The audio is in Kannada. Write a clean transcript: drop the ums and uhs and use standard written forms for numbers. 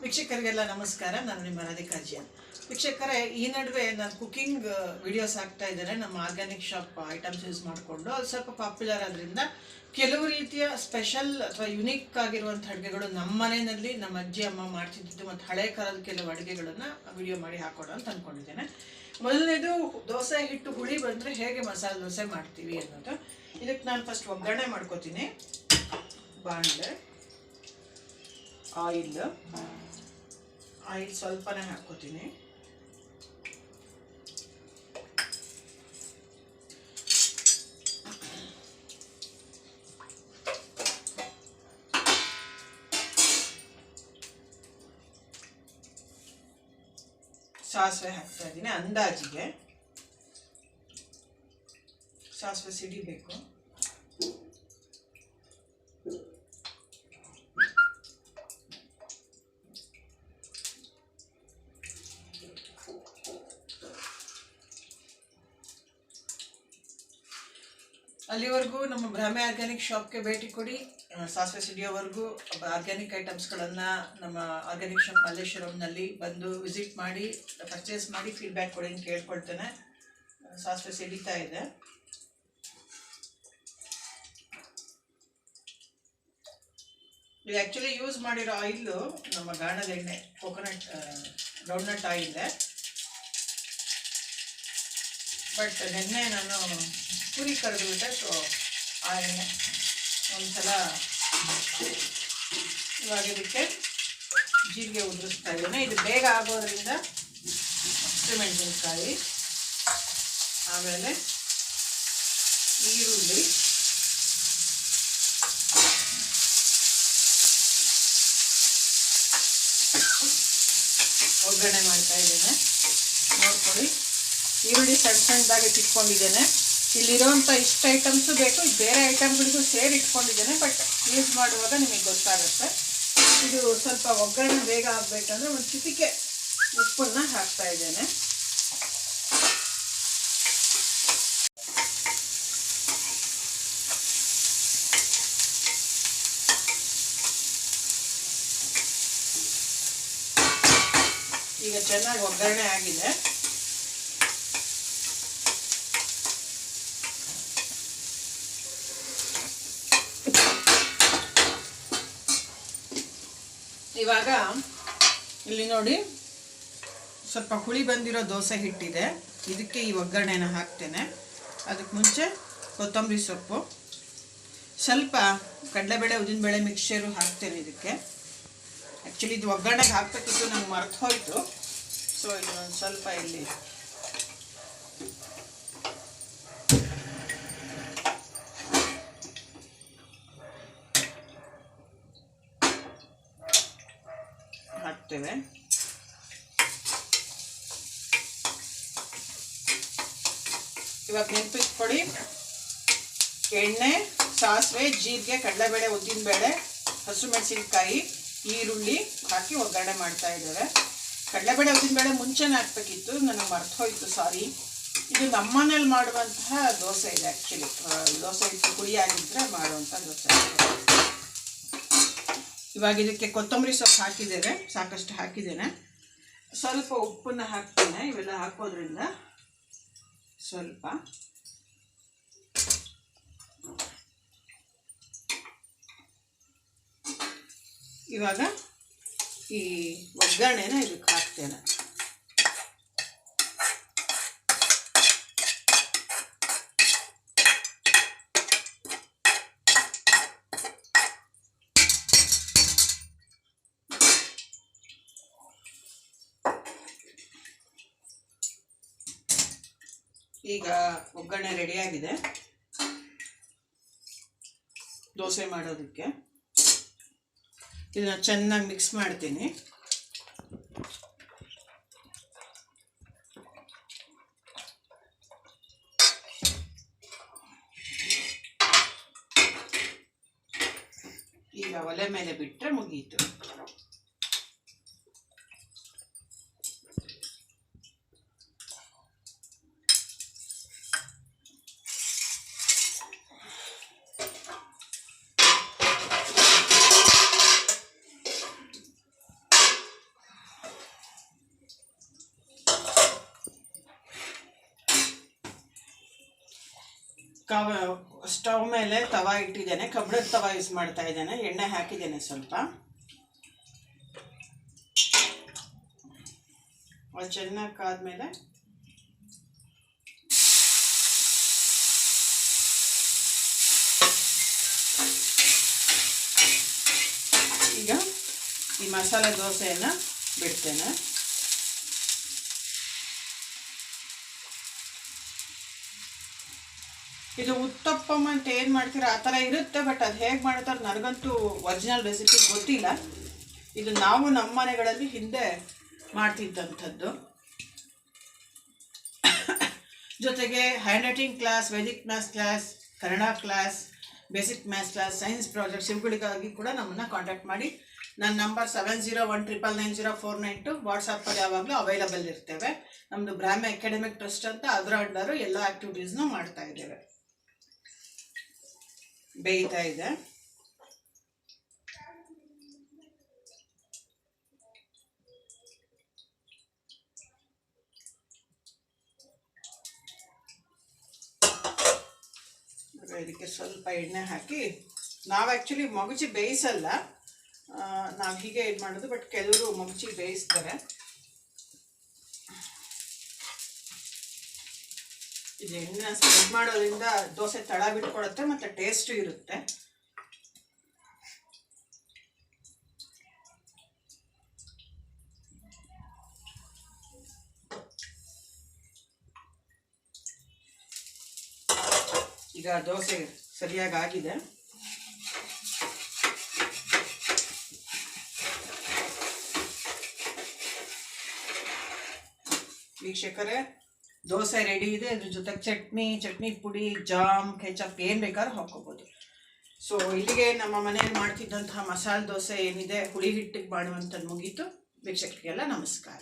ವೀಕ್ಷಕರಿಗೆಲ್ಲ ನಮಸ್ಕಾರ. ನಾನು ನಿಮ್ಮ ರಾಧಿಕಾ ಜಿ. ವೀಕ್ಷಕರೇ, ಈ ನಡುವೆ ನಾನು ಕುಕಿಂಗ್ ವಿಡಿಯೋಸ್ ಹಾಕ್ತಾ ಇದ್ದೇನೆ. ನಮ್ಮ ಆರ್ಗ್ಯಾನಿಕ್ ಶಾಪ್ ಐಟಮ್ಸ್ ಯೂಸ್ ಮಾಡಿಕೊಂಡು ಅದು ಸ್ವಲ್ಪ ಪಾಪ್ಯುಲರ್ ಆದ್ರಿಂದ ಕೆಲವು ರೀತಿಯ ಸ್ಪೆಷಲ್ ಅಥವಾ ಯುನಿಕ್ ಆಗಿರುವಂಥ ಅಡುಗೆಗಳು ನಮ್ಮ ಮನೆಯಲ್ಲಿ ನಮ್ಮ ಅಜ್ಜಿ ಅಮ್ಮ ಮಾಡ್ತಿದ್ದು ಮತ್ತು ಹಳೆ ಕಾಲದ ಕೆಲವು ಅಡುಗೆಗಳನ್ನು ವಿಡಿಯೋ ಮಾಡಿ ಹಾಕೋಣ ಅಂತ ಅಂದ್ಕೊಂಡಿದ್ದೇನೆ. ಮೊದಲನೇದು, ದೋಸೆ ಹಿಟ್ಟು ಹುಳಿ ಬಂದರೆ ಹೇಗೆ ಮಸಾಲೆ ದೋಸೆ ಮಾಡ್ತೀವಿ ಅನ್ನೋದು. ಇದಕ್ಕೆ ನಾನು ಫಸ್ಟ್ ಒಗ್ಗರಣೆ ಮಾಡ್ಕೋತೀನಿ. ಬಾಣಲೆ, ಆಯಿಲ್ ಸ್ವಲ್ಪನೇ ಹಾಕ್ಕೋತೀನಿ. ಸಾಸಿವೆ ಹಾಕ್ತಾ ಇದ್ದೀನಿ ಅಂದಾಜಿಗೆ. ಸಾಸಿವೆ ಸಿಡಿಬೇಕು. ಅಲ್ಲಿವರೆಗೂ ನಮ್ಮ ಬ್ರಾಹ್ಮಿ ಆರ್ಗ್ಯಾನಿಕ್ ಶಾಪ್ಗೆ ಭೇಟಿ ಕೊಡಿ. ಸಾಸಿವೆ ಸಿಡಿಯೋವರೆಗೂ ಆರ್ಗ್ಯಾನಿಕ್ ಐಟಮ್ಸ್ಗಳನ್ನು ನಮ್ಮ ಆರ್ಗ್ಯಾನಿಕ್ ಶಾಪ್ ಮಲ್ಲೇಶ್ವರಂನಲ್ಲಿ ಬಂದು ವಿಸಿಟ್ ಮಾಡಿ ಪರ್ಚೇಸ್ ಮಾಡಿ ಫೀಡ್ಬ್ಯಾಕ್ ಕೊಡಿ ಅಂತ ಕೇಳ್ಕೊಳ್ತೇನೆ. ಸಾಸಿವೆ ಸಿಡಿತಾ ಇದೆ. ಇದು ಆ್ಯಕ್ಚುಲಿ ಯೂಸ್ ಮಾಡಿರೋ ಆಯಿಲು ನಮ್ಮ ಗಾಣದ ಎಣ್ಣೆ, ಕೋಕೋನಟ್ ಗ್ರೌಂಡ್ನಟ್ ಆಯಿಲ್. ಬಟ್ ನೆನ್ನೆ ನಾನು ಪೂರಿ ಕರೆದುಬಿಟ್ಟೆ, ಸೊ ಆ ಎಣ್ಣೆ ಒಂದ್ಸಲ. ಇವಾಗ ಇದಕ್ಕೆ ಜೀರಿಗೆ ಉದುರಿಸ್ತಾ ಇದ್ದೇನೆ. ಇದು ಬೇಗ ಆಗೋದ್ರಿಂದ ಹಸಿಮೆಣಸಿನಕಾಯಿ, ಆಮೇಲೆ ಈರುಳ್ಳಿ, ಒಗ್ಗರಣೆ ಮಾಡ್ತಾ ಇದ್ದೇನೆ. ನೋಡ್ಕೊಳ್ಳಿ, ಈರುಳ್ಳಿ ಸಣ್ಣ ಸಣ್ಣದಾಗಿ ಇಟ್ಕೊಂಡಿದ್ದೇನೆ. ಇಲ್ಲಿರುವಂಥ ಇಷ್ಟು ಐಟಮ್ಸು ಬೇಕು, ಬೇರೆ ಐಟಮ್ಗಳಿಗೂ ಸೇರಿ ಇಟ್ಕೊಂಡಿದ್ದೇನೆ. ಬಟ್ ಯೂಸ್ ಮಾಡುವಾಗ ನಿಮಗೆ ಗೊತ್ತಾಗುತ್ತೆ. ಇದು ಸ್ವಲ್ಪ ಒಗ್ಗರಣೆ ಬೇಗ ಆಗಬೇಕಂದ್ರೆ ಒಂದು ಚಿಟಿಕೆ ಉಪ್ಪನ್ನು ಹಾಕ್ತಾ ಇದ್ದೇನೆ. ಈಗ ಚೆನ್ನಾಗಿ ಒಗ್ಗರಣೆ ಆಗಿದೆ. ಇವಾಗ ಇಲ್ಲಿ ನೋಡಿ, ಸ್ವಲ್ಪ ಹುಳಿ ಬಂದಿರೋ ದೋಸೆ ಹಿಟ್ಟಿದೆ. ಇದಕ್ಕೆ ಈ ಒಗ್ಗರಣೆನ ಹಾಕ್ತೇನೆ. ಅದಕ್ಕೆ ಮುಂಚೆ ಕೊತ್ತಂಬರಿ ಸೊಪ್ಪು, ಸ್ವಲ್ಪ ಕಡಲೆಬೇಳೆ ಉದ್ದಿನಬೇಳೆ ಮಿಕ್ಸ್ಚರು ಹಾಕ್ತೇನೆ ಇದಕ್ಕೆ. ಆ್ಯಕ್ಚುಲಿ ಇದು ಒಗ್ಗರಣೆಗೆ ಹಾಕ್ಬೇಕಿತ್ತು, ನಂಗೆ ಮರ್ತು ಹೋಯಿತು. ಸೊ ಇದೊಂದು ಸ್ವಲ್ಪ ಇಲ್ಲಿ ಹಾಕ್ತೇವೆ. ಇವಾಗ ನೆನಪಿಟ್ಕೊಳ್ಳಿ, ಎಣ್ಣೆ, ಸಾಸಿವೆ, ಜೀರಿಗೆ, ಕಡಲೆಬೇಳೆ, ಉದ್ದಿನಬೇಳೆ, ಹಸಿಮೆಣಸಿನಕಾಯಿ, ಈರುಳ್ಳಿ ಹಾಕಿ ಒಗ್ಗರಣೆ ಮಾಡ್ತಾ ಇದ್ದೇವೆ. ಕಡಲೆಬೇಳೆ ಉದ್ದಿನಬೇಳೆ ಮುಂಚೆನೇ ಹಾಕ್ಬೇಕಿತ್ತು, ನನಗೆ ಮರ್ತು ಹೋಯಿತು, ಸಾರಿ. ಇದು ನಮ್ಮನೇಲಿ ಮಾಡುವಂತಹ ದೋಸೆ ಇದೆ. ಆ್ಯಕ್ಚುಲಿ ದೋಸೆ ಹಿಟ್ಟು ಪುಡಿಯಾಗಿದ್ದರೆ ಮಾಡುವಂಥ ದೋಸೆ. ಇವಾಗ ಇದಕ್ಕೆ ಕೊತ್ತಂಬರಿ ಸೊಪ್ಪು ಹಾಕಿದ್ದೇವೆ, ಸಾಕಷ್ಟು ಹಾಕಿದ್ದೇನೆ. ಸ್ವಲ್ಪ ಉಪ್ಪನ್ನು ಹಾಕ್ತೇನೆ. ಇವೆಲ್ಲ ಹಾಕೋದ್ರಿಂದ ಸ್ವಲ್ಪ. ಇವಾಗ ಈ ಒಗ್ಗರಣೆನ ಇದಕ್ಕೆ ಹಾಕ್ತೇನೆ. ಈಗ ಒಗ್ಗರಣೆ ರೆಡಿಯಾಗಿದೆ ದೋಸೆ ಮಾಡೋದಕ್ಕೆ. ಇದನ್ನ ಚೆನ್ನಾಗಿ ಮಿಕ್ಸ್ ಮಾಡ್ತೀನಿ. ಈಗ ಒಲೆ ಮೇಲೆ ಬಿಟ್ಟರೆ ಮುಗೀತು. ಸ್ಟವ್ ಮೇಲೆ ತವಾ ಇಟ್ಟಿದ್ದೇನೆ, ಕಬ್ಬಿಣದ ತವಾ ಯೂಸ್ ಮಾಡ್ತಾ ಇದ್ದೇನೆ. ಎಣ್ಣೆ ಹಾಕಿದ್ದೇನೆ ಸ್ವಲ್ಪ. ಅದು ಚೆನ್ನಾಗಿ ಕಾದ್ಮೇಲೆ ಈಗ ಈ ಮಸಾಲೆ ದೋಸೆಯನ್ನು ಬಿಡ್ತೇನೆ. ಇದು ಉತ್ತಪ್ಪಂ ಅಂತ ಏನು ಮಾಡ್ತೀರಾ ಆ ಥರ ಇರುತ್ತೆ, ಬಟ್ ಅದು ಹೇಗೆ ಮಾಡ್ತಾರೆ ನನಗಂತೂ ಒರಿಜಿನಲ್ ರೆಸಿಪಿ ಗೊತ್ತಿಲ್ಲ. ಇದು ನಾವು ನಮ್ಮ ಮನೆಗಳಲ್ಲಿ ಹಿಂದೆ ಮಾಡ್ತಿದ್ದಂಥದ್ದು. ಜೊತೆಗೆ hand writing class, Vedic maths class, Kannada class, basic maths class, science projects ಇವುಗಳಿಗಾಗಿ ಕೂಡ ನಮ್ಮನ್ನು ಕಾಂಟ್ಯಾಕ್ಟ್ ಮಾಡಿ. ನನ್ನ ನಂಬರ್ 7019990492. ವಾಟ್ಸಪ್ಪಲ್ಲಿ ಯಾವಾಗಲೂ ಅವೈಲಬಲ್ ಇರ್ತೇವೆ. ನಮ್ಮದು ಬ್ರಾಹ್ಮಿ ಅಕಾಡೆಮಿಕ್ ಟ್ರಸ್ಟ್ ಅಂತ, ಅದರ ಅಂಡರು ಎಲ್ಲ ಆ್ಯಕ್ಟಿವಿಟೀಸ್ನೂ ಮಾಡ್ತಾ ಇದ್ದೇವೆ. ಬೇಯ್ತಾ ಇದೆ. ಇದಕ್ಕೆ ಸ್ವಲ್ಪ ಎಣ್ಣೆ ಹಾಕಿ, ನಾವು ಆ್ಯಕ್ಚುಲಿ ಮಗುಚಿ ಬೇಯಿಸಲ್ಲ, ನಾವು ಹೀಗೆ ಇದು ಮಾಡೋದು. ಬಟ್ ಕೆಲವರು ಮಗುಚಿ ಬೇಯಿಸ್ತಾರೆ. ಇದು ಎಣ್ಣೆ ಸ್ಪ್ರೆಡ್ ಮಾಡೋದ್ರಿಂದ ದೋಸೆ ತಳ ಬಿಟ್ಕೊಡುತ್ತೆ ಮತ್ತು ಟೇಸ್ಟು ಇರುತ್ತೆ. ಈಗ ದೋಸೆ ಸರಿಯಾಗಿ ಆಗಿದೆ. ವೀಕ್ಷಕರೇ, ದೋಸೆ ರೆಡಿ ಇದೆ. ಅದ್ರ ಜೊತೆಗೆ ಚಟ್ನಿ ಪುಡಿ, ಜಾಮ್, ಕೆಚಪ್ ಏನು ಬೇಕಾದ್ರೂ ಹಾಕ್ಕೋಬೋದು. ಸೊ ಇಲ್ಲಿಗೆ ನಮ್ಮ ಮನೆಯಲ್ಲಿ ಮಾಡ್ತಿದ್ದಂತಹ ಮಸಾಲೆ ದೋಸೆ ಏನಿದೆ ಹುಳಿ ಹಿಟ್ಟಿಗೆ ಮಾಡುವಂಥದ್ದು ಮುಗೀತು. ವೀಕ್ಷಕರಿಗೆಲ್ಲ ನಮಸ್ಕಾರ.